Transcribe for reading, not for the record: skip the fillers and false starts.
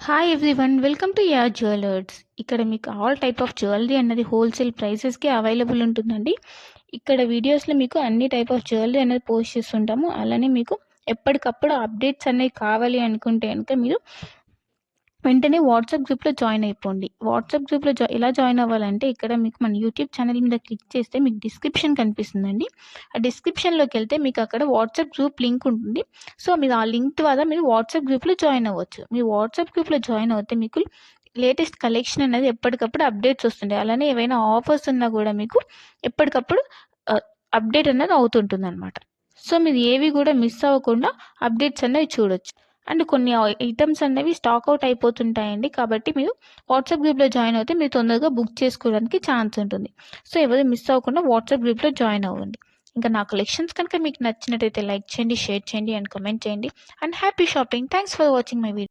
Hi everyone, welcome to yeah jewellers. ఇక్కడ మీకు all type of jewellery అన్నది wholesale ప్రైసెస్కి available ఉంటుందండి. ఇక్కడ వీడియోస్లో మీకు అన్ని టైప్ ఆఫ్ జ్యువెలరీ అనేది పోస్ట్ చేస్తుంటాము. అలానే మీకు ఎప్పటికప్పుడు అప్డేట్స్ అనేవి కావాలి అనుకుంటే కనుక మీరు వెంటనే వాట్సాప్ గ్రూప్లో జాయిన్ అయిపోండి. వాట్సాప్ గ్రూప్లో ఎలా జాయిన్ అవ్వాలంటే ఇక్కడ మీకు మన యూట్యూబ్ ఛానల్ మీద క్లిక్ చేస్తే మీకు డిస్క్రిప్షన్ కనిపిస్తుందండి. ఆ డిస్క్రిప్షన్లోకి వెళ్తే మీకు అక్కడ వాట్సాప్ గ్రూప్ లింక్ ఉంటుంది. సో మీరు ఆ లింక్ ద్వారా మీరు వాట్సాప్ గ్రూప్లో జాయిన్ అవ్వచ్చు. మీరు వాట్సాప్ గ్రూప్లో జాయిన్ అవుతే మీకు లేటెస్ట్ కలెక్షన్ అనేది ఎప్పటికప్పుడు అప్డేట్స్ వస్తుంటాయి. అలానే ఏవైనా ఆఫర్స్ ఉన్నా కూడా మీకు ఎప్పటికప్పుడు అప్డేట్ అనేది అవుతుంటుంది అనమాట. సో మీరు ఏవి కూడా మిస్ అవ్వకుండా అప్డేట్స్ అనేవి చూడొచ్చు. అండ్ కొన్ని ఐటమ్స్ అనేవి స్టాక్ అవుట్ అయిపోతుంటాయండి. కాబట్టి మీరు వాట్సాప్ గ్రూప్లో జాయిన్ అవుతే మీరు తొందరగా బుక్ చేసుకోవడానికి ఛాన్స్ ఉంటుంది. సో ఎవరు మిస్ అవ్వకుండా వాట్సాప్ గ్రూప్లో జాయిన్ అవ్వండి. ఇంకా నా కలెక్షన్స్ కనుక మీకు నచ్చినట్టయితే లైక్ చేయండి, షేర్ చేయండి అండ్ కమెంట్ చేయండి. And happy shopping. Thanks for watching my video.